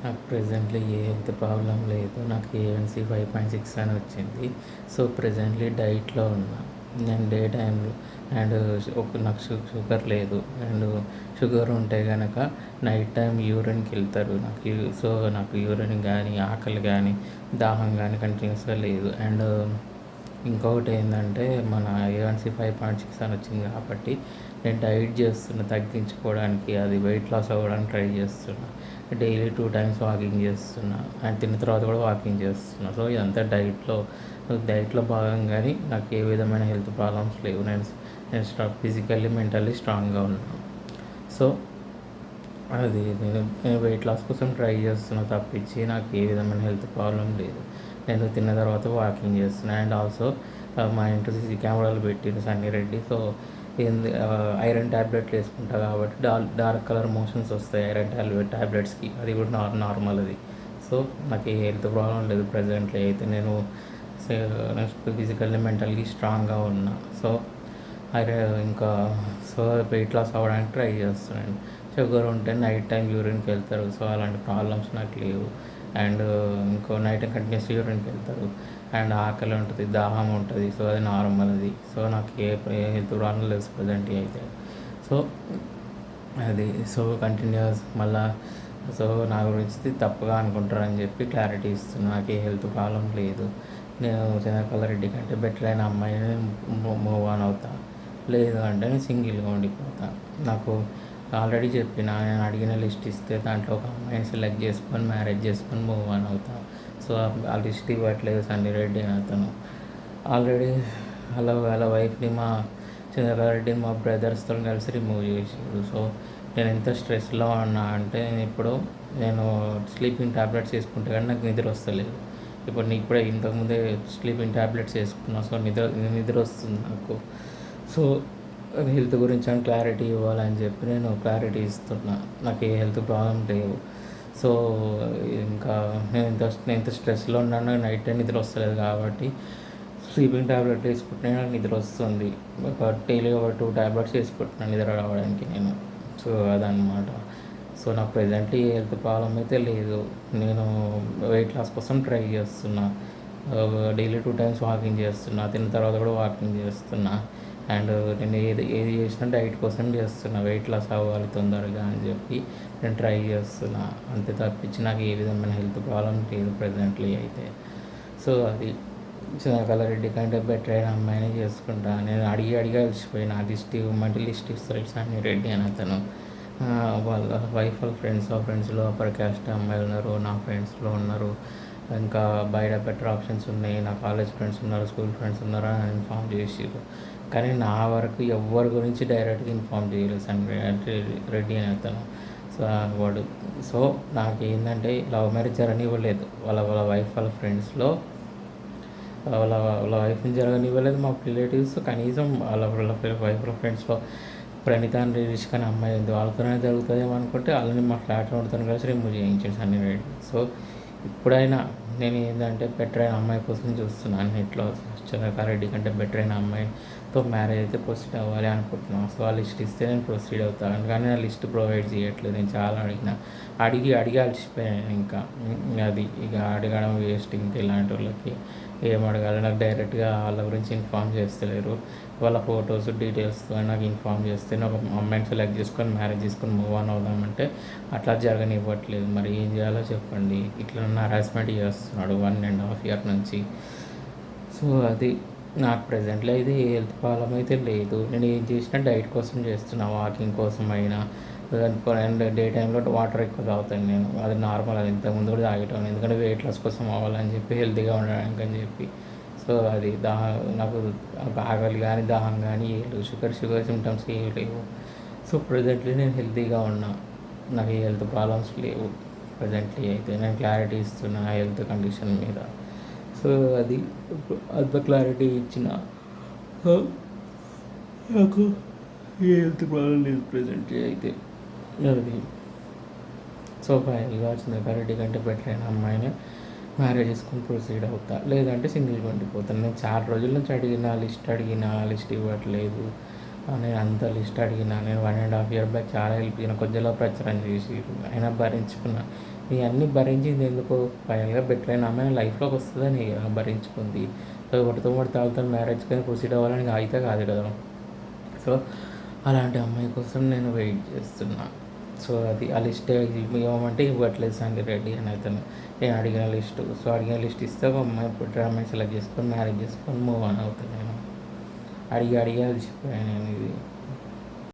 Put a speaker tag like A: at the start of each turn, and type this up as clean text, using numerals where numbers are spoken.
A: నాకు ప్రెజెంట్‌లీ ఏ health problem లేదు. నాకు ఏఎన్‌సీ 5.6 అని వచ్చింది. సో, ప్రెజెంట్‌లీ డైట్‌లో ఉన్నా. నేను డే టైమ్‌లో అండ్ నాకు షుగర్ లేదు. అండ్ షుగర్ ఉంటే గనక నైట్ టైమ్ యూరిన్‌కెళ్తారు. నాకు యూరిన్ గానీ, ఆకలి గానీ, దాహం గానీ కంటిన్యూస్‌గా లేదు. అండ్ ఇంకొకటి ఏందంటే మన ఏఎన్‌సీ 5.6 అని వచ్చింది కాబట్టి నేను డైట్ చేస్తున్నా తగ్గించుకోవడానికి. అది వెయిట్ లాస్ అవ్వడానికి ట్రై చేస్తున్నా. డైలీ 2 టైమ్స్ వాకింగ్ చేస్తున్నా. అండ్ తిన్న తర్వాత కూడా వాకింగ్ చేస్తున్నా. సో, ఇదంతా డైట్‌లో భాగంగానే నాకు ఏ విధమైన హెల్త్ ప్రాబ్లమ్స్ లేవు. నేను నేను ఫిజికల్లీ, మెంటల్లీ స్ట్రాంగ్‌గా ఉన్నాను. సో, నేను వెయిట్ లాస్ కోసం ట్రై చేస్తున్నా తప్పించి నాకు ఏ విధమైన హెల్త్ ప్రాబ్లమ్ లేదు. నేను తిన్న తర్వాత వాకింగ్ చేస్తున్నా. అండ్ ఆల్సో మా ఇంట్లో సీసీ కెమెరాలు పెట్టిండు సన్నీ రెడ్డి. సో, ఐరన్ టాబ్లెట్లు వేసుకుంటా కాబట్టి డార్క్ కలర్ మోషన్స్ వస్తాయి ఐరన్ టాబ్లెట్స్కి. అది కూడా నార్మల్ అది. సో, నాకు ఏ హెల్త్ ప్రాబ్లం లేదు ప్రెజెంట్లీ అయితే. నేను ఫిజికల్లీ, మెంటల్లీ స్ట్రాంగ్‌గా ఉన్నా. సో, అరే ఇంకా సో వెయిట్ లాస్ అవ్వడానికి ట్రై చేస్తున్నాను. షుగర్ ఉంటే నైట్ టైం యూరిన్‌కి వెళ్తారు. సో, అలాంటి ప్రాబ్లమ్స్ నాకు లేవు. అండ్ ఇంకో నైట్ కంటిన్యూస్ యూరిన్‌కి వెళ్తారు. అండ్ ఆకలి ఉంటుంది, దాహం ఉంటుంది. సో, అది నార్మల్ అది. సో, నాకు ఏ హెల్త్ ప్రాబ్లం లేదు ప్రజెంట్ అయితే. సో, సో కంటిన్యూస్ మళ్ళా సో నా గురించి తప్పుగా అనుకుంటారని చెప్పి క్లారిటీ ఇస్తున్నా. నాకు ఏ హెల్త్ ప్రాబ్లం లేదు. నేను రెడ్డి కంటే బెటర్ అయిన అమ్మాయిని మూవ్ ఆన్ అవుతా. లేదు అంటే నేను సింగిల్గా ఉండిపోతా. నాకు ఆల్రెడీ చెప్పిన నేను అడిగిన లిస్ట్ ఇస్తే దాంట్లో ఒక అమ్మాయిని సెలెక్ట్ చేసుకొని మ్యారేజ్ చేసుకొని మూవ్ ఆన్ అవుతా. సో, ఆ లిస్ట్ ఇవ్వట్లేదు సన్నీ రెడ్డి అని అతను. ఆల్రెడీ వాళ్ళ వైఫ్ని చంద్రారెడ్డిని మా బ్రదర్స్తో కలిసి రిమూవ్ చేసారు. సో, నేను ఎంత స్ట్రెస్లో ఉన్నా అంటే నేను స్లీపింగ్ ట్యాబ్లెట్స్ వేసుకుంటే కానీ నాకు నిద్ర వస్తలేదు. ఇప్పుడే ఇంతకుముందే స్లీపింగ్ ట్యాబ్లెట్స్ వేసుకున్నా. సో, నిద్ర వస్తుంది నాకు. సో, హెల్త్ గురించి అని క్లారిటీ ఇవ్వాలని చెప్పి నేను క్లారిటీ ఇస్తున్నా. నాకు ఏ హెల్త్ ప్రాబ్లం లేవు. సో, ఇంకా నేను ఎంత స్ట్రెస్లో ఉన్నానో నైట్ టైం నిద్ర వస్తలేదు కాబట్టి స్లీపింగ్ ట్యాబ్లెట్ వేసుకుంటే నాకు నిద్ర వస్తుంది. డైలీ ఒక 2 ట్యాబ్లెట్స్ వేసుకుంటున్నాను నిద్ర రావడానికి నేను. సో, అదనమాట. సో, నాకు ప్రెజెంట్లీ ఏ హెల్త్ ప్రాబ్లం అయితే లేదు. నేను వెయిట్ లాస్ కోసం ట్రై చేస్తున్నా. డైలీ 2 టైమ్స్ వాకింగ్ చేస్తున్నా. తిన్న తర్వాత కూడా వాకింగ్ చేస్తున్నా. అండ్ నేను ఏది చేసినా డైట్ కోసం చేస్తున్నా. వెయిట్ లాస్ అవ్వాలి తొందరగా అని చెప్పి నేను ట్రై చేస్తున్నా. అంతే తప్పించి నాకు ఏ విధమైన హెల్త్ ప్రాబ్లం లేదు ప్రెజెంట్లీ అయితే. సో, అది రెడ్డి కంటే బెటర్ అయిన అమ్మాయిని చేసుకుంటా. నేను అడిగి అలిసిపోయినా. లిస్ట్ ఇవ్వమంటే లిస్ట్ ఇస్తారు సన్నీ రెడ్డి అని అతను. వాళ్ళ వైఫ్ వాళ్ళ ఫ్రెండ్స్లో అప్పర్ క్యాస్ట్ అమ్మాయిలు ఉన్నారు, నా ఫ్రెండ్స్లో ఉన్నారు. ఇంకా బయట బెటర్ ఆప్షన్స్ ఉన్నాయి, నా కాలేజ్ ఫ్రెండ్స్ ఉన్నారు, స్కూల్ ఫ్రెండ్స్ ఉన్నారు అని ఇన్ఫామ్ చేసిర్రు. కానీ నా వరకు ఎవరి గురించి డైరెక్ట్గా ఇన్ఫామ్ చేయలేదు సన్నీ రెడ్డి అని అతను. సో నాకు ఏంటంటే లవ్ మ్యారేజ్ జరగనివ్వలేదు. వాళ్ళ వైఫ్ వాళ్ళ ఫ్రెండ్స్లో వాళ్ళ వైఫ్ని జరగనివ్వలేదు. మా రిలేటివ్స్ కనీసం వాళ్ళ వైఫ్ ఫ్రెండ్స్లో ప్రణీత అని రిషిక్ అనే అమ్మాయి ఉంది. వాళ్ళతోనే జరుగుతుందేమో అనుకుంటే వాళ్ళని మా ఫ్లాట్ వాళ్ళతో కలిసి రిమూవ్ చేయించాడు సన్నీ రెడ్డి. సో, ఇప్పుడైనా నేను ఏంటంటే బెటర్ అయిన అమ్మాయి కోసం చూస్తున్నాను. అన్నింటిలో చంద్రకారెడ్డి కంటే బెటర్ అయిన అమ్మాయితో మ్యారేజ్ అయితే ప్రొసీడ్ అవ్వాలి అనుకుంటున్నాను. సో, ఆ లిస్ట్ ఇస్తే నేను ప్రొసీడ్ అవుతాను. కానీ నా లిస్ట్ ప్రొవైడ్ చేయట్లేదు. నేను చాలా అడిగి అలసిపోయాను. ఇంకా అది ఇక అడగడం వేస్ట్. ఇంకా ఇలాంటి వాళ్ళకి ఏం అడగాలి? నాకు డైరెక్ట్గా వాళ్ళ గురించి ఇన్ఫామ్ చేస్తలేరు. వాళ్ళ ఫొటోస్ డీటెయిల్స్తో నాకు ఇన్ఫామ్ చేస్తే నేను ఒక అమ్మాయిని సెలెక్ట్ చేసుకొని మ్యారేజ్ చేసుకొని మూవ్ ఆన్ అవుదామంటే అట్లా జరగనివ్వట్లేదు. మరి ఏం చేయాలో చెప్పండి. ఇట్లా నన్ను హరాస్మెంట్ చేస్తున్నాడు 1.5 year నుంచి. సో, అది నాకు ప్రెజెంట్లో అయితే ఏ హెల్త్ ప్రాబ్లం అయితే లేదు. నేను ఏం చేసినా డైట్ కోసం చేస్తున్నా, వాకింగ్ కోసం అయినా. అండ్ డే టైంలో వాటర్ ఎక్కువ తాగుతాను నేను. అది నార్మల్. అది ఇంతకుముందు కూడా తాగేటాను. ఎందుకంటే వెయిట్ లాస్ కోసం అవ్వాలని చెప్పి, హెల్తీగా ఉండడానికి అని చెప్పి. సో, అది నాకు ఆకలి కానీ దాహం కానీ ఏ లేవు. షుగర్ సిమ్టమ్స్ ఏమి లేవు. సో, ప్రజెంట్లీ నేను హెల్తీగా ఉన్నా. నాకు ఏ హెల్త్ ప్రాబ్లమ్స్ లేవు ప్రజెంట్లీ అయితే. నేను క్లారిటీ ఇస్తున్నా హెల్త్ కండిషన్ మీద. సో, అది అంత క్లారిటీ ఇచ్చిన. సో, నాకు ఏ హెల్త్ ప్రాబ్లం లేదు ప్రజెంట్లీ అయితే. అది సో, ఫైనల్గా చంద్రకారెడ్డి కంటే బెటర్ అయిన అమ్మాయిని మ్యారేజ్ చేసుకొని ప్రొసీడ్ అవుతా. లేదంటే సింగిల్గా ఉండిపోతాను. నేను చాలా రోజుల నుంచి అడిగిన లిస్ట్ ఇవ్వట్లేదు. నేను అంత లిస్ట్ అడిగిన, నేను 1.5 year బ్యాక్ చాలా హెల్ప్ చేసిన, కొద్దిలో ప్రచారం చేసి అయినా భరించుకున్నా. ఇవన్నీ భరించింది ఎందుకు? ఫైనల్గా బెటర్ అయిన అమ్మాయి లైఫ్లోకి వస్తుందని భరించుకుంది. సో ఒకటితో ఒకటి తాగుతో మ్యారేజ్కి ప్రొసీడ్ అవ్వాలని అయితే కాదు కదా. సో అలాంటి అమ్మాయి కోసం నేను వెయిట్ చేస్తున్నా. సో అది ఆ లిస్ట్ ఇవ్వమంటే ఇవ్వట్లేదు సండి రెడ్డి అని అతను. నేను అడిగిన లిస్టు, సో అడిగిన లిస్ట్ ఇస్తే ఒక అమ్మాయి పుట్టిన అమ్మాయి సెలెక్ట్ చేసుకొని మ్యారేజ్ చేసుకొని మూవ్ ఆన్ అవుతాను. నేను అడిగి అడిగి అలసిపోయాను నేను. ఇది